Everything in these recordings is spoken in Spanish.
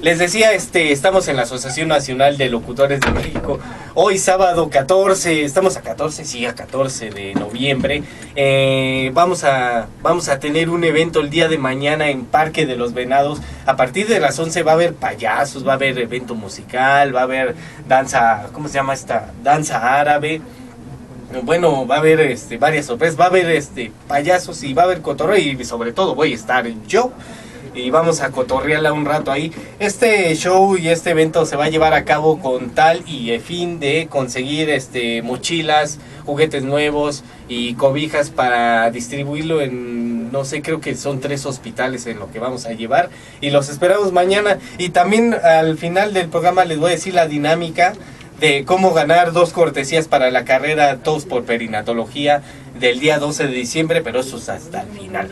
Les decía, estamos en la Asociación Nacional de Locutores de México. Hoy sábado 14, estamos a 14, sí, a 14 de noviembre. Vamos a tener un evento el día de mañana en Parque de los Venados. A partir de las 11 va a haber payasos, va a haber evento musical, va a haber danza, ¿cómo se llama esta? Danza árabe. Bueno, va a haber varias sorpresas, va a haber payasos y va a haber cotorreo y sobre todo voy a estar yo. Y vamos a cotorrearla un rato ahí. Este show y este evento se va a llevar a cabo con tal y fin de conseguir mochilas, juguetes nuevos y cobijas para distribuirlo en, no sé, creo que son 3 hospitales en lo que vamos a llevar. Y los esperamos mañana. Y también al final del programa les voy a decir la dinámica de cómo ganar 2 cortesías para la carrera TOS por Perinatología del día 12 de diciembre, pero eso es hasta el final.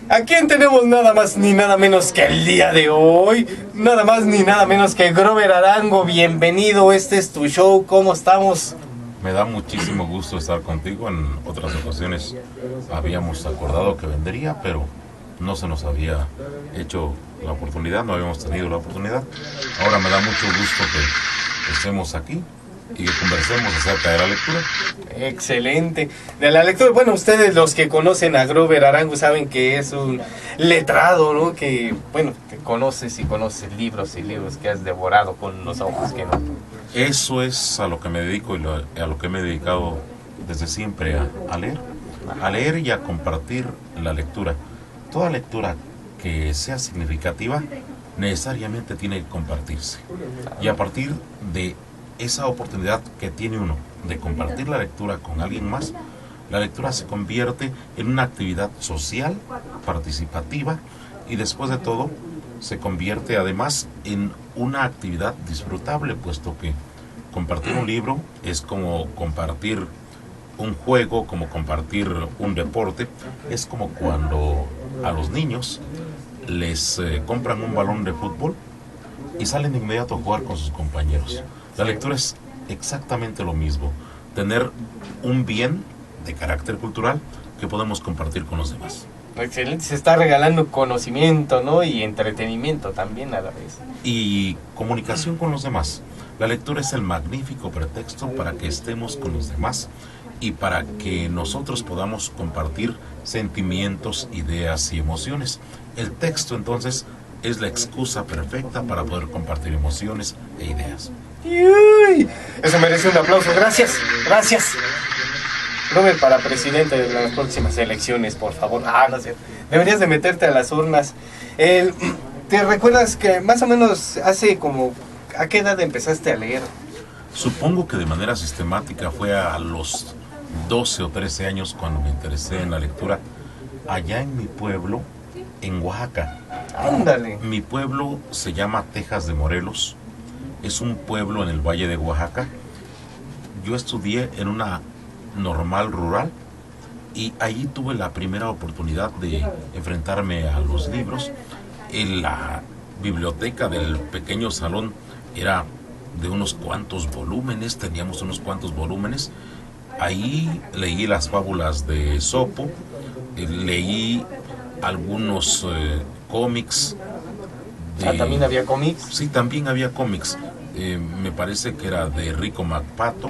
¿A quién tenemos nada más ni nada menos que el día de hoy? Nada más ni nada menos que Grover Arango. Bienvenido, este es tu show, ¿cómo estamos? Me da muchísimo gusto estar contigo. En otras ocasiones habíamos acordado que vendría, pero no se nos había hecho la oportunidad, no habíamos tenido la oportunidad. Ahora me da mucho gusto que estemos aquí y que conversemos acerca de la lectura. Excelente. De la lectura, bueno, ustedes los que conocen a Grover Arango saben que es un letrado, ¿no? Que, bueno, te conoces y conoces libros y libros que has devorado con los ojos que no. Eso es a lo que me dedico y a lo que me he dedicado desde siempre, a leer y a compartir la lectura. Toda lectura que sea significativa necesariamente tiene que compartirse. Y a partir de esa oportunidad que tiene uno de compartir la lectura con alguien más, la lectura se convierte en una actividad social, participativa, y después de todo se convierte además en una actividad disfrutable, puesto que compartir un libro es como compartir un juego, como compartir un deporte. Es como cuando a los niños les compran un balón de fútbol y salen de inmediato a jugar con sus compañeros. La lectura es exactamente lo mismo, tener un bien de carácter cultural que podemos compartir con los demás. Excelente, se está regalando conocimiento, ¿no? Y entretenimiento también a la vez. Y comunicación con los demás. La lectura es el magnífico pretexto para que estemos con los demás y para que nosotros podamos compartir sentimientos, ideas y emociones. El texto entonces es la excusa perfecta para poder compartir emociones e ideas. ¡Uy! Eso merece un aplauso. Gracias, gracias. Robert, para presidente de las próximas elecciones, por favor. No sé. Deberías de meterte a las urnas. ¿Te recuerdas que más o menos hace como... ¿A qué edad empezaste a leer? Supongo que de manera sistemática fue a los 12 o 13 años cuando me interesé en la lectura. Allá en mi pueblo, en Oaxaca. Ándale. Mi pueblo se llama Tejas de Morelos. Es un pueblo en el Valle de Oaxaca. Yo estudié en una normal rural y allí tuve la primera oportunidad de enfrentarme a los libros. En la biblioteca del pequeño salón era de unos cuantos volúmenes, teníamos unos cuantos volúmenes. Ahí leí las fábulas de Esopo, leí algunos cómics. ¿También había cómics? Sí, también había cómics. Me parece que era de Rico MacPato.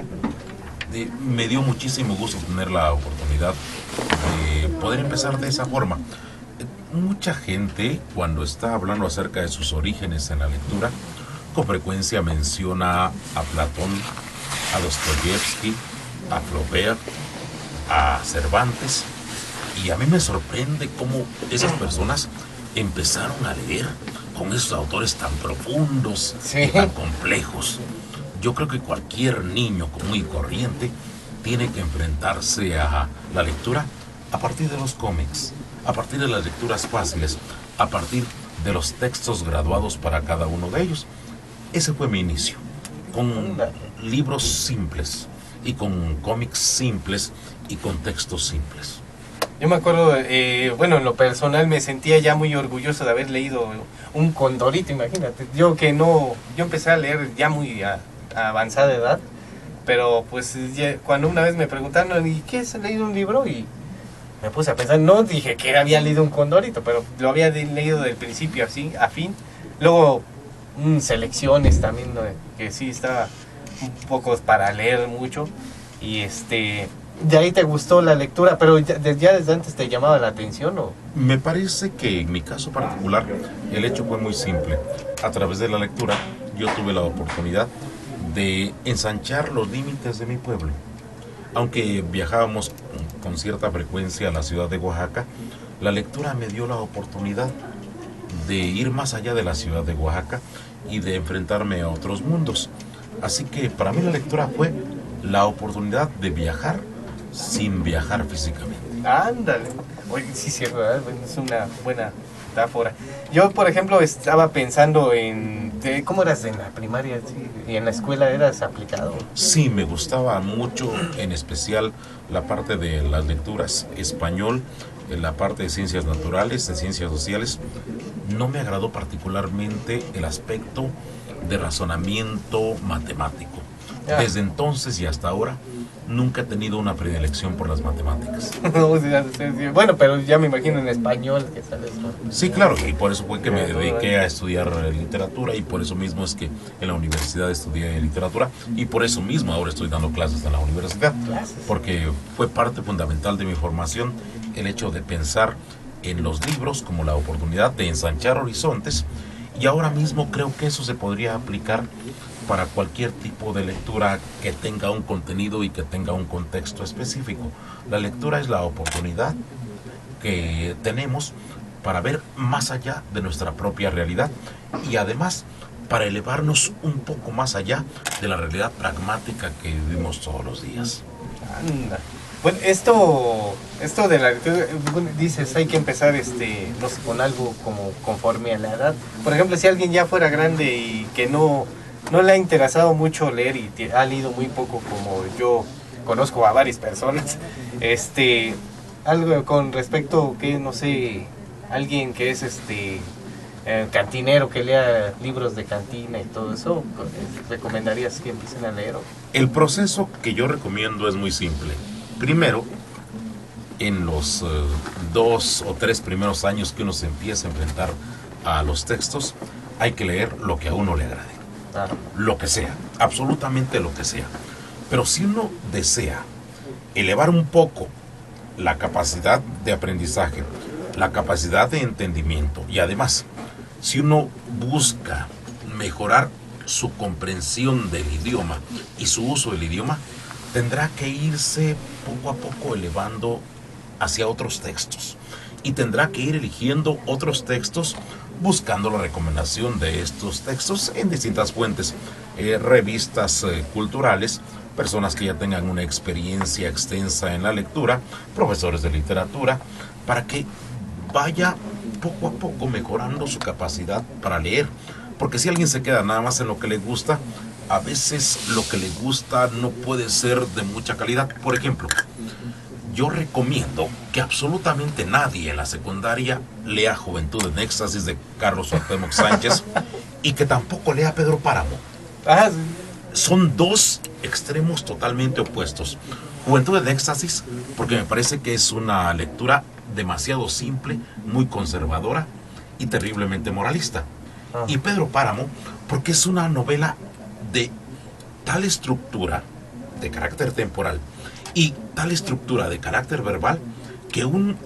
Me dio muchísimo gusto tener la oportunidad de poder empezar de esa forma. Mucha gente, cuando está hablando acerca de sus orígenes en la lectura, con frecuencia menciona a Platón, a Dostoyevsky, a Flaubert, a Cervantes, y a mí me sorprende cómo esas personas empezaron a leer con esos autores tan profundos y tan complejos. Yo creo que cualquier niño común y corriente tiene que enfrentarse a la lectura a partir de los cómics, a partir de las lecturas fáciles, a partir de los textos graduados para cada uno de ellos. Ese fue mi inicio, con libros simples y con cómics simples y con textos simples. Yo me acuerdo, bueno, en lo personal me sentía ya muy orgulloso de haber leído un Condorito, imagínate. Yo empecé a leer ya muy a avanzada edad, pero pues ya, cuando una vez me preguntaron, ¿y qué es leído un libro? Y me puse a pensar, no dije que había leído un Condorito, pero lo había leído del principio así, a fin. Luego, selecciones también, ¿no? Que sí estaba un poco para leer mucho. Y de ahí te gustó la lectura, pero ya desde antes te llamaba la atención, ¿o? Me parece que en mi caso particular el hecho fue muy simple. A través de la lectura yo tuve la oportunidad de ensanchar los límites de mi pueblo. Aunque viajábamos con cierta frecuencia a la ciudad de Oaxaca, la lectura me dio la oportunidad de ir más allá de la ciudad de Oaxaca y de enfrentarme a otros mundos. Así que para mí la lectura fue la oportunidad de viajar sin viajar físicamente. Ándale. Oye, sí, cierto, ¿verdad? Es una buena metáfora. Yo, por ejemplo, estaba pensando ¿cómo eras en la primaria? ¿Sí? ¿Y en la escuela eras aplicado? Sí, me gustaba mucho, en especial la parte de las lecturas, español, la parte de ciencias naturales, de ciencias sociales. No me agradó particularmente el aspecto de razonamiento matemático. Desde entonces y hasta ahora, nunca he tenido una predilección por las matemáticas. Bueno, pero ya me imagino en español que sales. Sí, claro, y por eso fue que me dediqué a estudiar literatura, y por eso mismo es que en la universidad estudié literatura, y por eso mismo ahora estoy dando clases en la universidad, porque fue parte fundamental de mi formación el hecho de pensar en los libros como la oportunidad de ensanchar horizontes, y ahora mismo creo que eso se podría aplicar para cualquier tipo de lectura que tenga un contenido y que tenga un contexto específico. La lectura es la oportunidad que tenemos para ver más allá de nuestra propia realidad, y además para elevarnos un poco más allá de la realidad pragmática que vivimos todos los días. Anda. Bueno, esto de la lectura, dices, hay que empezar, no sé, con algo como conforme a la edad. Por ejemplo, si alguien ya fuera grande y que no le ha interesado mucho leer y ha leído muy poco, como yo conozco a varias personas, algo con respecto que, no sé, alguien que es cantinero, que lea libros de cantina y todo eso, ¿recomendarías que empiecen a leer? El proceso que yo recomiendo es muy simple. Primero, en los 2 o 3 primeros años que uno se empieza a enfrentar a los textos, hay que leer lo que a uno le agrade. Lo que sea, absolutamente lo que sea. Pero si uno desea elevar un poco la capacidad de aprendizaje, la capacidad de entendimiento, y además, si uno busca mejorar su comprensión del idioma y su uso del idioma, tendrá que irse poco a poco elevando hacia otros textos, y tendrá que ir eligiendo otros textos buscando la recomendación de estos textos en distintas fuentes, revistas culturales, personas que ya tengan una experiencia extensa en la lectura, profesores de literatura, para que vaya poco a poco mejorando su capacidad para leer. Porque si alguien se queda nada más en lo que le gusta, a veces lo que le gusta no puede ser de mucha calidad. Por ejemplo, yo recomiendo que absolutamente nadie en la secundaria lea Juventud en Éxtasis de Carlos Cuauhtémoc Sánchez, y que tampoco lea Pedro Páramo. Son dos extremos totalmente opuestos. Juventud en Éxtasis, porque me parece que es una lectura demasiado simple, muy conservadora y terriblemente moralista. Y Pedro Páramo, porque es una novela de tal estructura de carácter temporal y tal estructura de carácter verbal que un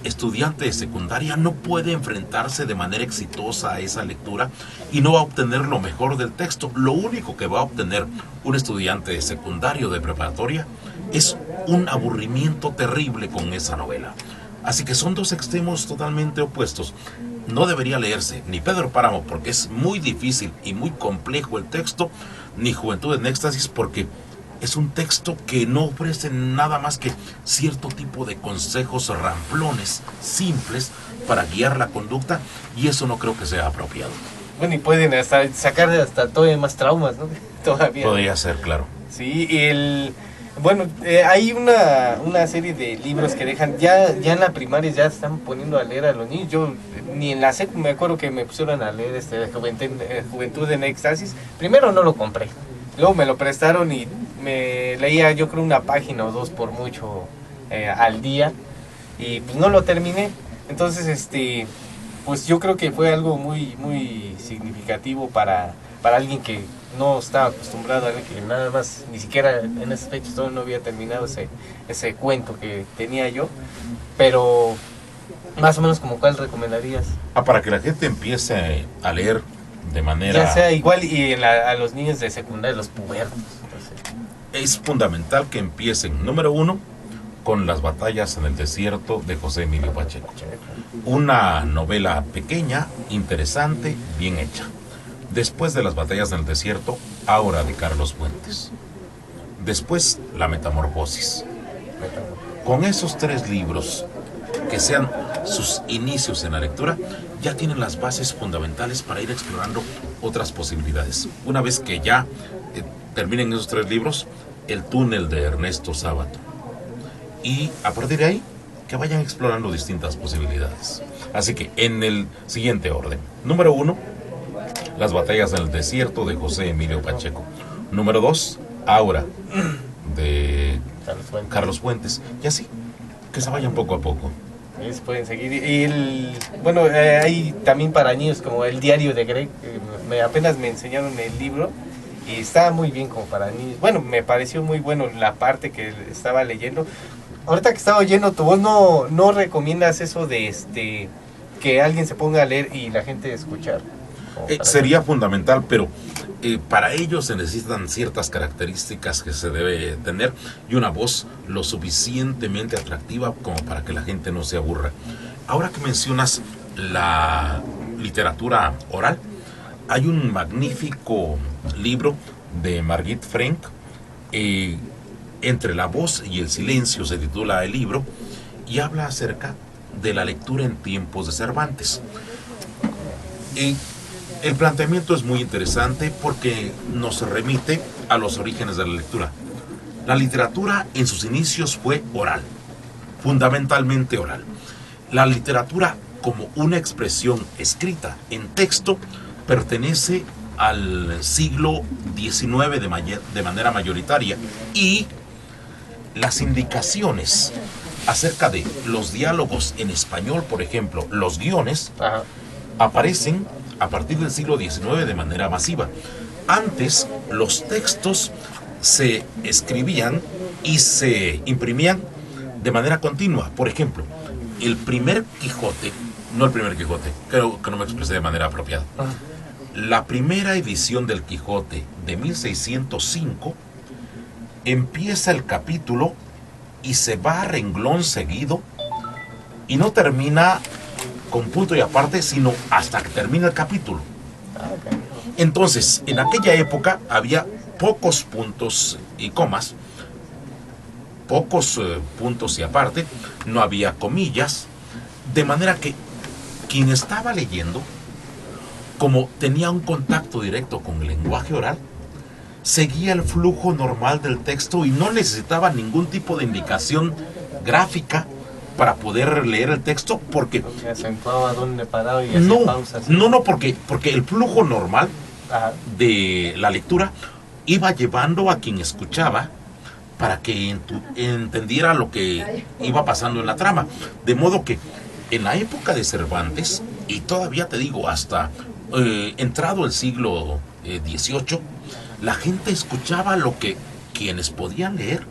estudiante de secundaria no puede enfrentarse de manera exitosa a esa lectura y no va a obtener lo mejor del texto. Lo único que va a obtener un estudiante de secundario, de preparatoria, es un aburrimiento terrible con esa novela. Así que son dos extremos totalmente opuestos. No debería leerse ni Pedro Páramo porque es muy difícil y muy complejo el texto, ni Juventud en Éxtasis porque es un texto que no ofrece nada más que cierto tipo de consejos ramplones, simples, para guiar la conducta, y eso no creo que sea apropiado. Bueno, y pueden sacar hasta todavía más traumas, ¿no? Todavía. Podría ser, claro. Sí, bueno, hay una serie de libros que dejan, ya en la primaria ya están poniendo a leer a los niños. Yo ni en la secu me acuerdo que me pusieron a leer Juventud en Éxtasis. Primero no lo compré, luego me lo prestaron y me leía yo creo una página o dos por mucho al día. y pues no lo terminé. Entonces, pues yo creo que fue algo muy significativo para alguien que no estaba acostumbrado a leer, que nada más, ni siquiera en ese fecha todavía no había terminado ese cuento que tenía yo, pero más o menos como cuál recomendarías. Para que la gente empiece a leer de manera... Ya sea igual y a los niños de secundaria, los pubertos. Es fundamental que empiecen, número 1, con Las batallas en el desierto de José Emilio Pacheco. Una novela pequeña, interesante, bien hecha. Después de Las batallas en el desierto, Aura de Carlos Fuentes. Después, La metamorfosis. Con esos 3 libros, que sean sus inicios en la lectura, ya tienen las bases fundamentales para ir explorando otras posibilidades. Una vez que ya terminen esos 3 libros, El túnel de Ernesto Sábato. Y a partir de ahí, que vayan explorando distintas posibilidades. Así que en el siguiente orden. Número 1, Las batallas en el desierto de José Emilio Pacheco. Número 2, Aura de Carlos Fuentes. Y así, que se vayan poco a poco. Ellos pueden seguir. Y bueno, hay también para niños como El diario de Greg. Apenas me enseñaron el libro y está muy bien como para niños. Bueno, me pareció muy bueno la parte que estaba leyendo. Ahorita que estaba oyendo tu voz, no recomiendas eso de que alguien se ponga a leer y la gente escuchar. Sería fundamental, pero para ello se necesitan ciertas características que se debe tener y una voz lo suficientemente atractiva como para que la gente no se aburra. Ahora que mencionas la literatura oral, hay un magnífico libro de Margit Frank, Entre la voz y el silencio se titula el libro, y habla acerca de la lectura en tiempos de Cervantes. El planteamiento es muy interesante porque nos remite a los orígenes de la lectura. La literatura en sus inicios fue oral, fundamentalmente oral. La literatura como una expresión escrita en texto pertenece al siglo XIX de manera mayoritaria, y las indicaciones acerca de los diálogos en español, por ejemplo, los guiones, aparecen a partir del siglo XIX de manera masiva. Antes, los textos se escribían y se imprimían de manera continua. Por ejemplo, el primer Quijote, no el primer Quijote, creo que no me expresé de manera apropiada. La primera edición del Quijote de 1605 empieza el capítulo y se va a renglón seguido y no termina con punto y aparte, sino hasta que termina el capítulo. Entonces, en aquella época había pocos puntos y comas, pocos puntos y aparte, no había comillas, de manera que quien estaba leyendo, como tenía un contacto directo con el lenguaje oral, seguía el flujo normal del texto y no necesitaba ningún tipo de indicación gráfica para poder leer el texto, porque se acentuaba dónde paraba y hacía pausas. No, porque el flujo normal de la lectura iba llevando a quien escuchaba para que entendiera lo que iba pasando en la trama. De modo que en la época de Cervantes, y todavía te digo hasta entrado el siglo XVIII, la gente escuchaba lo que quienes podían leer,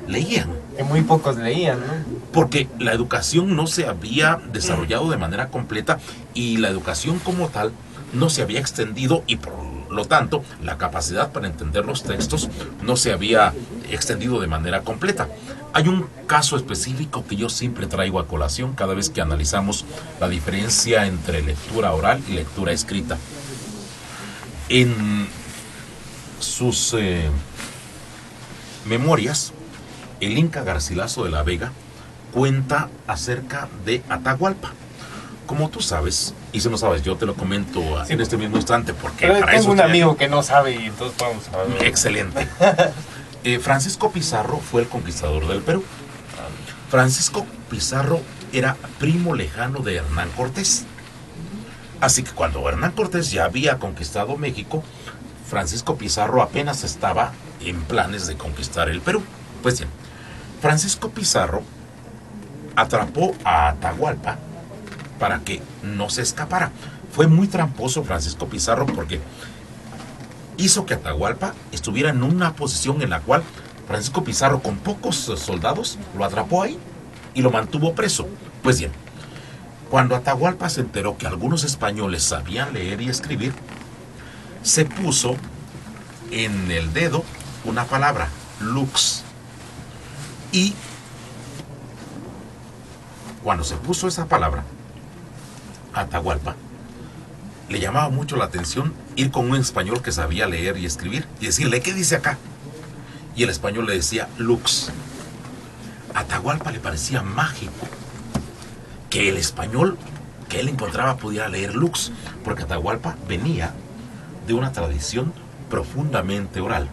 leían. Que muy pocos leían, ¿no? Porque la educación no se había desarrollado de manera completa y la educación como tal no se había extendido, y por lo tanto la capacidad para entender los textos no se había extendido de manera completa. Hay un caso específico que yo siempre traigo a colación cada vez que analizamos la diferencia entre lectura oral y lectura escrita. En sus memorias, el Inca Garcilaso de la Vega cuenta acerca de Atahualpa. Como tú sabes, y si no sabes, yo te lo comento en este mismo instante, porque pero para tengo eso un amigo que no sabe y entonces vamos a ver. Excelente. Francisco Pizarro fue el conquistador del Perú. Francisco Pizarro era primo lejano de Hernán Cortés. Así que cuando Hernán Cortés ya había conquistado México, Francisco Pizarro apenas estaba en planes de conquistar el Perú. Pues bien, Francisco Pizarro atrapó a Atahualpa para que no se escapara. Fue muy tramposo Francisco Pizarro porque hizo que Atahualpa estuviera en una posición en la cual Francisco Pizarro, con pocos soldados, lo atrapó ahí y lo mantuvo preso. Pues bien, cuando Atahualpa se enteró que algunos españoles sabían leer y escribir, se puso en el dedo una palabra, lux. Y cuando se puso esa palabra, a Atahualpa le llamaba mucho la atención ir con un español que sabía leer y escribir y decirle, ¿qué dice acá? Y el español le decía, lux. A Atahualpa le parecía mágico que el español que él encontraba pudiera leer lux, porque Atahualpa venía de una tradición profundamente oral.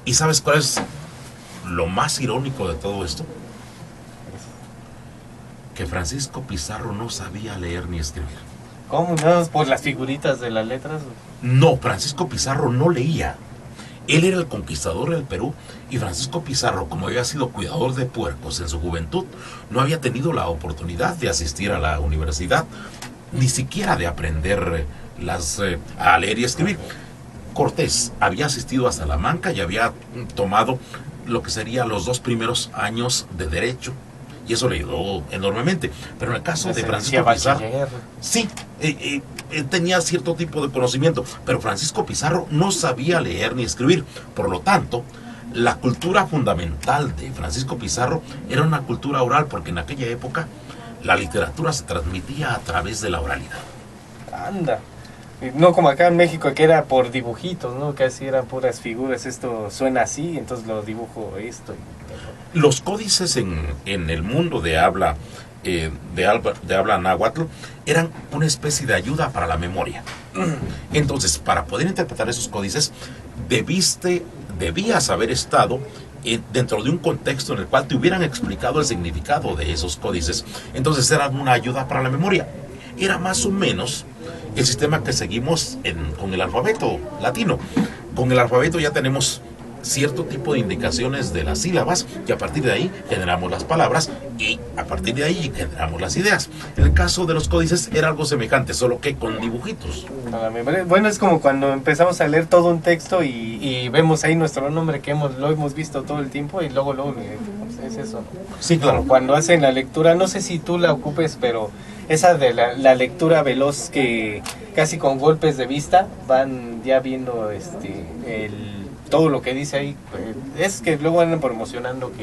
¿Y sabes cuál es lo más irónico de todo esto? Que Francisco Pizarro no sabía leer ni escribir. ¿Cómo? ¿No? ¿Por las figuritas de las letras? No, Francisco Pizarro no leía. Él era el conquistador del Perú y Francisco Pizarro, como había sido cuidador de puercos en su juventud, no había tenido la oportunidad de asistir a la universidad, ni siquiera de aprender a leer y escribir. Cortés había asistido a Salamanca y había tomado lo que serían los 2 primeros años de Derecho, y eso le ayudó enormemente. Pero en el caso de Francisco Pizarro, sí, tenía cierto tipo de conocimiento, pero Francisco Pizarro no sabía leer ni escribir. Por lo tanto, la cultura fundamental de Francisco Pizarro era una cultura oral, porque en aquella época la literatura se transmitía a través de la oralidad. Anda. No como acá en México, que era por dibujitos, ¿no? Casi eran puras figuras. Esto suena así, entonces lo dibujo esto. Los códices en el mundo de habla náhuatl eran una especie de ayuda para la memoria. Entonces, para poder interpretar esos códices, debías haber estado dentro de un contexto en el cual te hubieran explicado el significado de esos códices. Entonces eran una ayuda para la memoria. Era más o menos el sistema que seguimos con el alfabeto latino. Con el alfabeto ya tenemos cierto tipo de indicaciones de las sílabas, y a partir de ahí generamos las palabras, y a partir de ahí generamos las ideas. En el caso de los códices era algo semejante, solo que con dibujitos. Bueno, es como cuando empezamos a leer todo un texto y vemos ahí nuestro nombre que lo hemos visto todo el tiempo, y luego es eso, ¿no? Sí, claro. Como cuando hacen la lectura, no sé si tú la ocupes, pero esa de la lectura veloz, que casi con golpes de vista van ya viendo todo lo que dice ahí. Es que luego andan promocionando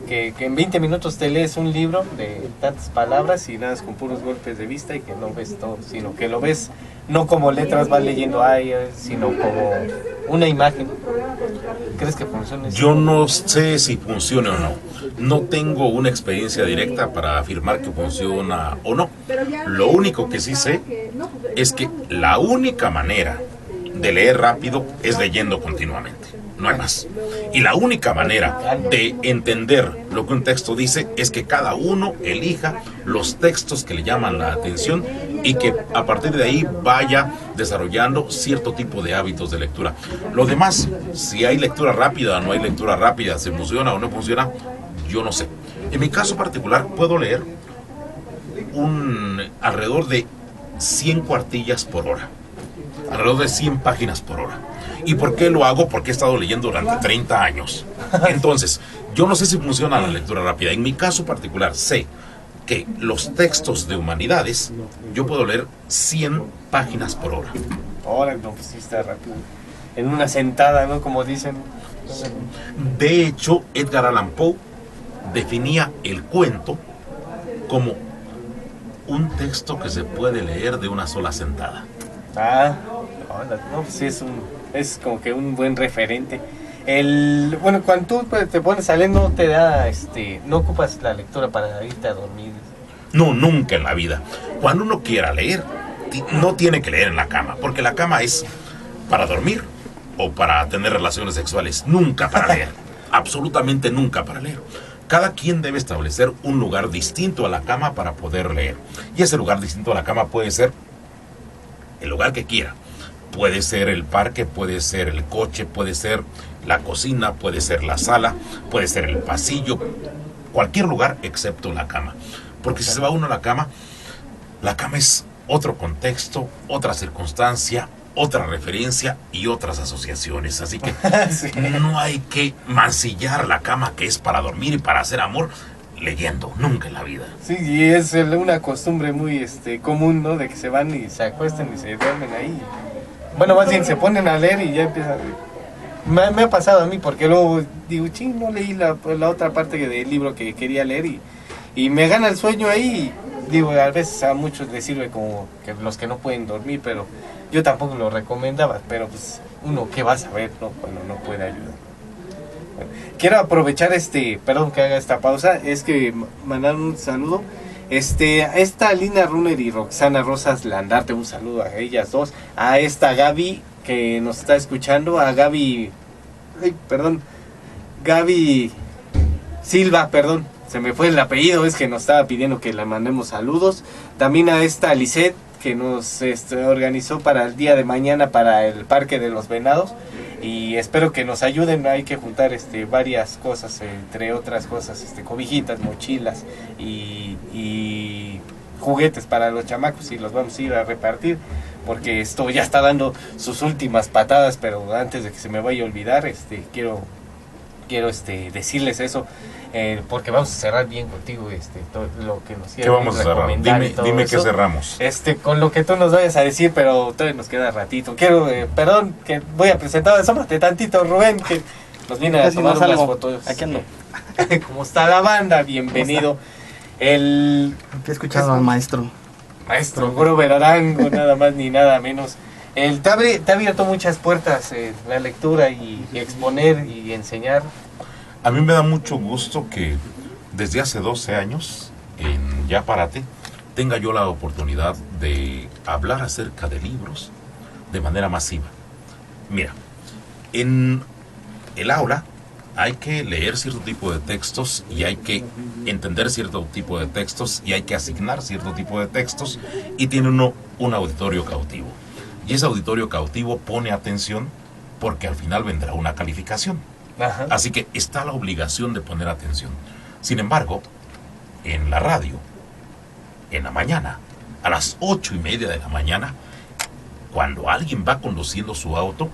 que en 20 minutos te lees un libro de tantas palabras y nada, con puros golpes de vista, y que no ves todo, sino que lo ves no como letras vas leyendo ahí, sino como una imagen. ¿Crees que funciona eso? Yo no sé si funciona o no. No tengo una experiencia directa para afirmar que funciona o no. Lo único que sí sé es que la única manera de leer rápido es leyendo continuamente, no hay más. Y la única manera de entender lo que un texto dice es que cada uno elija los textos que le llaman la atención y que a partir de ahí vaya desarrollando cierto tipo de hábitos de lectura. Lo demás, si hay lectura rápida o no hay lectura rápida, si funciona o no funciona, yo no sé. En mi caso particular puedo leer alrededor de 100 cuartillas por hora. Alrededor de 100 páginas por hora. ¿Y por qué lo hago? Porque he estado leyendo durante 30 años. Entonces, yo no sé si funciona la lectura rápida. En mi caso particular, sé que los textos de humanidades, yo puedo leer 100 páginas por hora. Ahora, no, pues sí está rápido. En una sentada, ¿no? Como dicen. De hecho, Edgar Allan Poe definía el cuento como un texto que se puede leer de una sola sentada. No, pues sí, es como que un buen referente. Bueno, cuando tú te pones a leer, no te da, no ocupas la lectura para irte a dormir. No, nunca en la vida. Cuando uno quiera leer, no tiene que leer en la cama, porque la cama es para dormir o para tener relaciones sexuales, nunca para leer. Absolutamente nunca para leer. Cada quien debe establecer un lugar distinto a la cama para poder leer. Y ese lugar distinto a la cama puede ser el lugar que quiera. Puede ser el parque, puede ser el coche, puede ser la cocina, puede ser la sala, puede ser el pasillo. cualquier lugar excepto la cama. Porque si se va uno a la cama es otro contexto, otra circunstancia, otra referencia y otras asociaciones. Así que Sí. no hay que mancillar la cama, que es para dormir y para hacer amor, leyendo, nunca en la vida. Sí, y es una costumbre muy común, ¿no? De que se van y se acuestan y se duermen ahí. Bueno, más bien se ponen a leer y ya empiezan. Me ha pasado a mí, porque luego digo, ching, no leí la otra parte del libro que quería leer y me gana el sueño ahí. Y digo, a veces a muchos les sirve como que los que no pueden dormir, pero yo tampoco lo recomendaba. Pero pues uno, ¿qué va a saber, no? Cuando no puede ayudar. Bueno, quiero aprovechar perdón que haga esta pausa, es que mandaron un saludo. A esta Lina Runner y Roxana Rosas Landarte, un saludo a ellas dos. A esta Gaby que nos está escuchando, a Gaby, Gaby Silva, perdón, se me fue el apellido, es que nos estaba pidiendo que le mandemos saludos. También a esta Lisette que nos organizó para el día de mañana para el Parque de los Venados. Y espero que nos ayuden, hay que juntar varias cosas, entre otras cosas, cobijitas, mochilas y juguetes para los chamacos, y los vamos a ir a repartir, porque esto ya está dando sus últimas patadas. Pero antes de que se me vaya a olvidar, quiero decirles eso, porque vamos a cerrar bien contigo todo lo que nos ¿Qué vamos a cerrar? Dime qué cerramos. Con lo que tú nos vayas a decir, pero todavía nos queda ratito. Quiero, perdón, que voy a presentar, asómate tantito, Rubén, que nos viene a tomar unas fotos. Aquí ando. ¿Cómo está la banda? Bienvenido. Aquí escuchando al maestro. Maestro Grover Arango, nada más ni nada menos. Te ha abierto muchas puertas, la lectura y exponer y enseñar. A mí me da mucho gusto que desde hace 12 años, en Ya Párate, tenga yo la oportunidad de hablar acerca de libros de manera masiva. Mira, en el aula hay que leer cierto tipo de textos y hay que entender cierto tipo de textos y hay que asignar cierto tipo de textos, y tiene uno un auditorio cautivo. Y ese auditorio cautivo pone atención porque al final vendrá una calificación. Ajá. Así que está la obligación de poner atención. Sin embargo, en la radio, en la mañana, a las 8:30 de la mañana, cuando alguien va conduciendo su auto,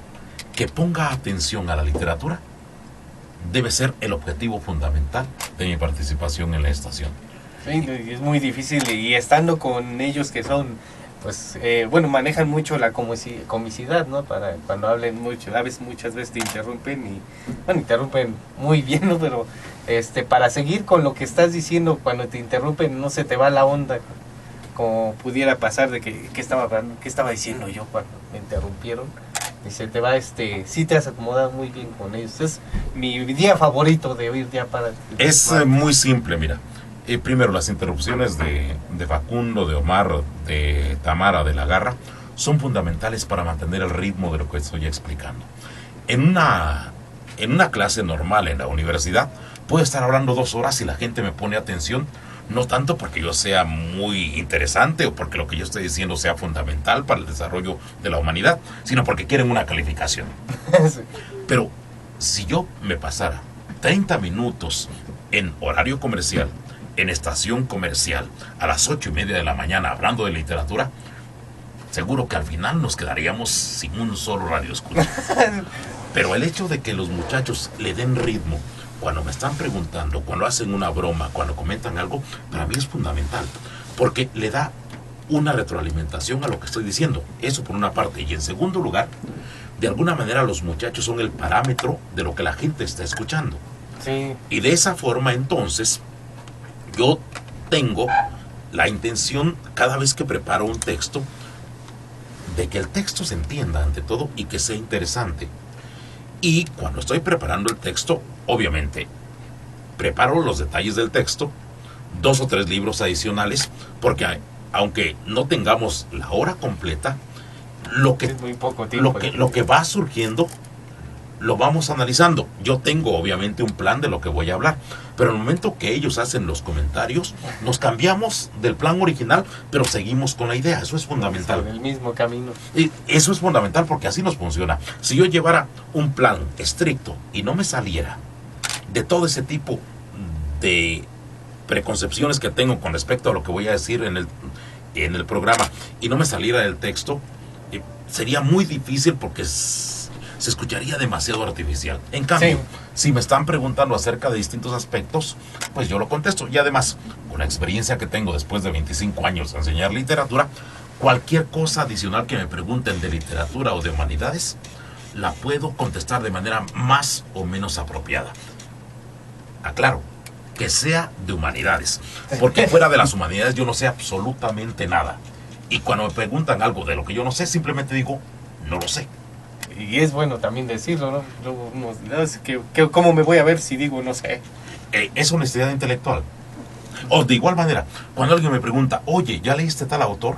que ponga atención a la literatura, debe ser el objetivo fundamental de mi participación en la estación. Sí, es muy difícil, y estando con ellos que son, pues, manejan mucho la comicidad, ¿no? Para cuando hablen mucho, muchas veces te interrumpen interrumpen muy bien, ¿no? Pero, para seguir con lo que estás diciendo, cuando te interrumpen, no se te va la onda, como pudiera pasar de que ¿qué estaba diciendo yo cuando me interrumpieron? Y se te va, sí te has acomodado muy bien con ellos. Es mi día favorito de oír Ya Párate. Es muy simple, mira. Primero, las interrupciones de Facundo, de Omar, de Tamara, de la Garra, son fundamentales para mantener el ritmo de lo que estoy explicando. En una clase normal en la universidad, puedo estar hablando 2 horas y la gente me pone atención, no tanto porque yo sea muy interesante o porque lo que yo estoy diciendo sea fundamental para el desarrollo de la humanidad, sino porque quieren una calificación. Sí. Pero si yo me pasara 30 minutos en horario comercial, en estación comercial, a las 8:30 de la mañana hablando de literatura, seguro que al final nos quedaríamos sin un solo radioescucha. Pero el hecho de que los muchachos le den ritmo cuando me están preguntando, cuando hacen una broma, cuando comentan algo, para mí es fundamental, porque le da una retroalimentación a lo que estoy diciendo. Eso por una parte. Y en segundo lugar, de alguna manera los muchachos son el parámetro de lo que la gente está escuchando. Sí. Y de esa forma, entonces, yo tengo la intención, cada vez que preparo un texto, de que el texto se entienda ante todo y que sea interesante. Y cuando estoy preparando el texto, obviamente, preparo los detalles del texto, 2 o 3 libros adicionales, porque aunque no tengamos la hora completa, lo que, Es muy poco tiempo. lo que va surgiendo lo vamos analizando. Yo tengo obviamente un plan de lo que voy a hablar, pero en el momento que ellos hacen los comentarios, nos cambiamos del plan original, pero seguimos con la idea. Eso es fundamental. Sobre el mismo camino. Y eso es fundamental porque así nos funciona. Si yo llevara un plan estricto y no me saliera de todo ese tipo de preconcepciones que tengo con respecto a lo que voy a decir en el programa y no me saliera del texto, sería muy difícil porque se escucharía demasiado artificial. En cambio, si me están preguntando acerca de distintos aspectos, pues yo lo contesto. Y además, con la experiencia que tengo después de 25 años de enseñar literatura, cualquier cosa adicional que me pregunten de literatura o de humanidades, la puedo contestar de manera más o menos apropiada. Aclaro, que sea de humanidades, porque fuera de las humanidades yo no sé absolutamente nada. Y cuando me preguntan algo de lo que yo no sé, simplemente digo, no lo sé. Y es bueno también decirlo, ¿no? ¿Cómo me voy a ver si digo no sé? Es honestidad intelectual. O de igual manera, cuando alguien me pregunta, oye, ¿ya leíste tal autor?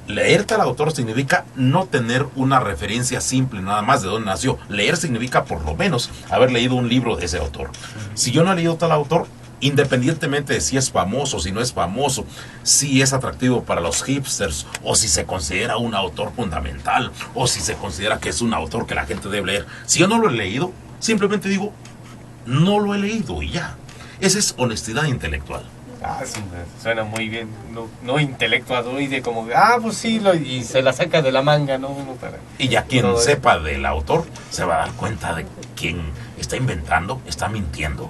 Leer tal autor significa no tener una referencia simple nada más de dónde nació. Leer significa por lo menos haber leído un libro de ese autor. Si yo no he leído tal autor, independientemente de si es famoso, si no es famoso, si es atractivo para los hipsters, o si se considera un autor fundamental, o si se considera que es un autor que la gente debe leer, si yo no lo he leído, simplemente digo, no lo he leído y ya. Esa es honestidad intelectual. Sí, suena muy bien, no intelectualoide como, pues sí, y se la saca de la manga, ¿no? Y ya quien sepa del autor se va a dar cuenta de quien está inventando, está mintiendo.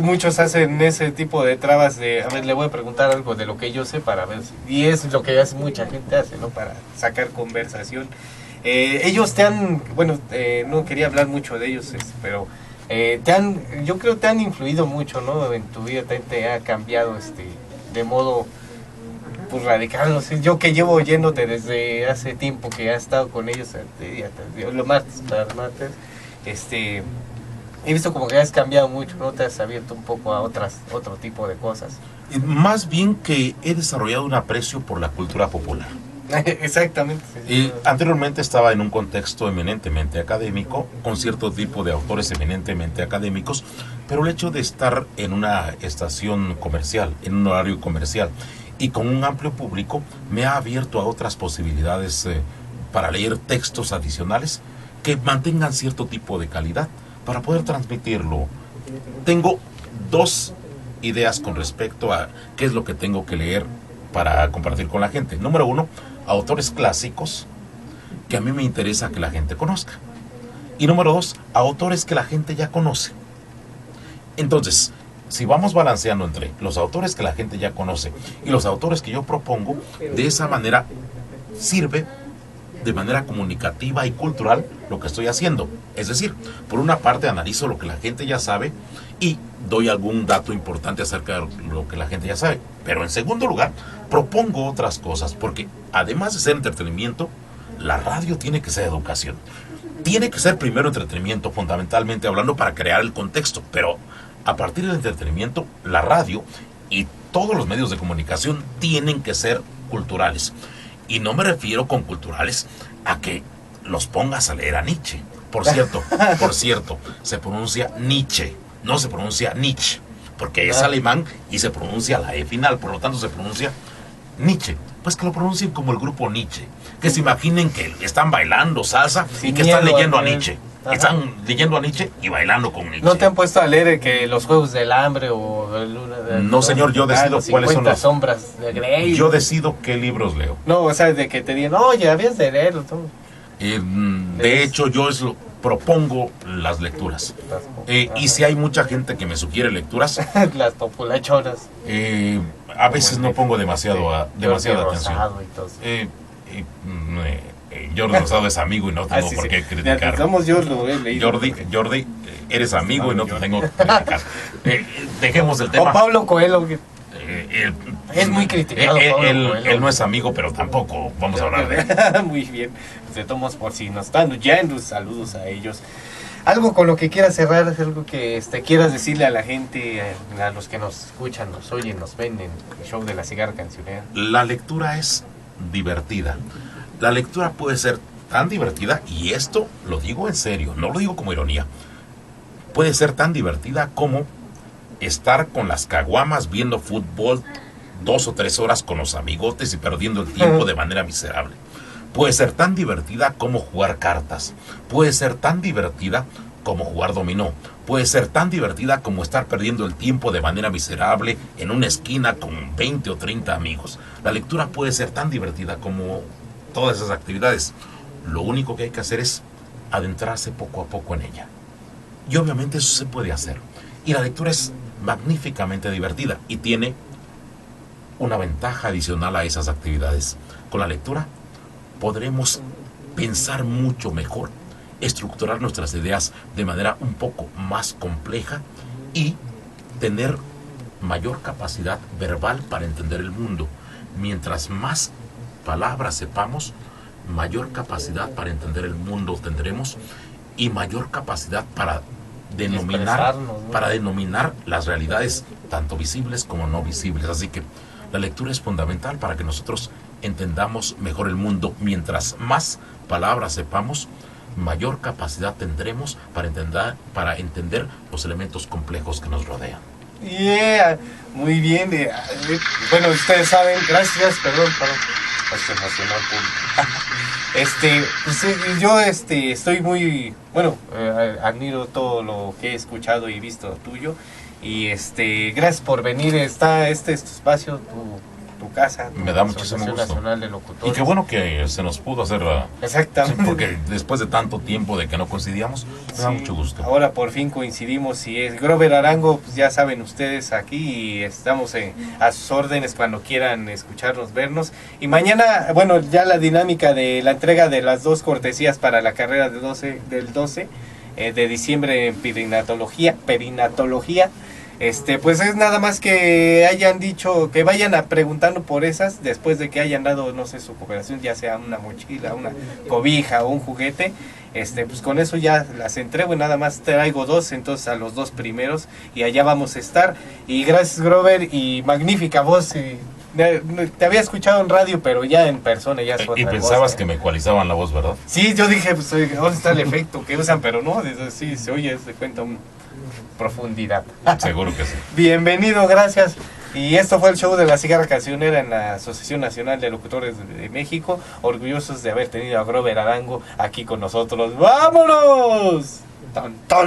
Muchos hacen ese tipo de trabas de, a ver, le voy a preguntar algo de lo que yo sé para ver, y es lo que mucha gente hace, ¿no? Para sacar conversación. Ellos no quería hablar mucho de ellos, pero yo creo que te han influido mucho, ¿no? En tu vida, te ha cambiado de modo pues radical, no sé, yo que llevo oyéndote desde hace tiempo que has estado con ellos, los martes, he visto como que has cambiado mucho, ¿no? Te has abierto un poco a otro tipo de cosas. Más bien que he desarrollado un aprecio por la cultura popular. Exactamente. Sí. Anteriormente estaba en un contexto eminentemente académico, con cierto tipo de autores eminentemente académicos, pero el hecho de estar en una estación comercial, en un horario comercial, y con un amplio público, me ha abierto a otras posibilidades para leer textos adicionales que mantengan cierto tipo de calidad, para poder transmitirlo. Tengo dos ideas con respecto a qué es lo que tengo que leer para compartir con la gente. Número uno, autores clásicos que a mí me interesa que la gente conozca. Y número dos, autores que la gente ya conoce. Entonces, si vamos balanceando entre los autores que la gente ya conoce y los autores que yo propongo, de esa manera sirve de manera comunicativa y cultural lo que estoy haciendo. Es decir, por una parte analizo lo que la gente ya sabe y doy algún dato importante acerca de lo que la gente ya sabe. Pero en segundo lugar, propongo otras cosas, porque además de ser entretenimiento, la radio tiene que ser educación. Tiene que ser primero entretenimiento, fundamentalmente hablando, para crear el contexto, pero a partir del entretenimiento, la radio y todos los medios de comunicación tienen que ser culturales. Y no me refiero con culturales a que los pongas a leer a Nietzsche. Por cierto, se pronuncia Nietzsche, no se pronuncia Nietzsche, porque es alemán y se pronuncia la E final, por lo tanto se pronuncia Nietzsche. Pues que lo pronuncien como el grupo Nietzsche, que se imaginen que están bailando salsa y que están leyendo a Nietzsche. Están leyendo a Nietzsche y bailando con Nietzsche. ¿No te han puesto a leer que los Juegos del Hambre o no, señor, yo decido cuáles son las sombras de Grey? Yo decido qué libros leo. No, o sea, de que te digan, oye, habías de leerlo todo. De hecho, yo propongo las lecturas. Y si hay mucha gente que me sugiere lecturas, las populachonas. A veces no pongo demasiada atención. Jordi Rosado es amigo y no tengo por qué criticar. Jordi, eres amigo y no te tengo que criticar. Dejemos el tema. O Pablo Coelho. Es muy criticado. Él no es amigo, pero tampoco vamos a hablar de él. Muy bien. De tomos, por si nos están oyendo, saludos a ellos. Algo con lo que quieras cerrar, algo que quieras decirle a la gente, a los que nos escuchan, nos oyen, nos ven en el show de la cigarra cancionera. La lectura es divertida. La lectura puede ser tan divertida, y esto lo digo en serio, no lo digo como ironía. Puede ser tan divertida como estar con las caguamas viendo fútbol 2 o 3 horas con los amigotes y perdiendo el tiempo de manera miserable. Puede ser tan divertida como jugar cartas. Puede ser tan divertida como jugar dominó. Puede ser tan divertida como estar perdiendo el tiempo de manera miserable en una esquina con 20 o 30 amigos. La lectura puede ser tan divertida como todas esas actividades. Lo único que hay que hacer es adentrarse poco a poco en ella. Y obviamente eso se puede hacer. Y la lectura es magníficamente divertida y tiene una ventaja adicional a esas actividades. Con la lectura podremos pensar mucho mejor, estructurar nuestras ideas de manera un poco más compleja y tener mayor capacidad verbal para entender el mundo. Mientras más palabras sepamos, mayor capacidad para entender el mundo tendremos y mayor capacidad para denominar las realidades tanto visibles como no visibles. Así que la lectura es fundamental para que nosotros entendamos mejor el mundo. Mientras más palabras sepamos, mayor capacidad tendremos para entender los elementos complejos que nos rodean. Yeah, muy bien. Bueno, ustedes saben, gracias, perdón, se emocionó el público. Pues, yo estoy muy, bueno, admiro todo lo que he escuchado y visto tuyo. Y gracias por venir. Está este espacio, tu casa, me da muchísimo gusto. Nacional de Locutores. Y qué bueno que se nos pudo hacer. Exactamente. Porque después de tanto tiempo de que no coincidíamos, me da mucho gusto. Ahora por fin coincidimos y es Grover Arango, pues ya saben ustedes aquí y estamos a sus órdenes cuando quieran escucharnos, vernos. Y mañana, bueno, ya la dinámica de la entrega de las 2 cortesías para la carrera del 12 de diciembre en perinatología. Pues es nada más que hayan dicho, que vayan a preguntando por esas, después de que hayan dado, no sé, su cooperación, ya sea una mochila, una cobija o un juguete, pues con eso ya las entrego y nada más traigo 2, entonces a los 2 primeros y allá vamos a estar. Y gracias, Grover, y magnífica voz. Te había escuchado en radio, pero ya en persona ya es otra Y pensabas que me ecualizaban la voz, ¿verdad? Sí, yo dije, pues, ¿dónde está el efecto que usan? Pero no, sí, se oye, se cuenta profundidad. Seguro que sí. Bienvenido, gracias. Y esto fue el show de la cigarra cancionera en la Asociación Nacional de Locutores de México. Orgullosos de haber tenido a Grover Arango aquí con nosotros. ¡Vámonos! ¡Tan, tan!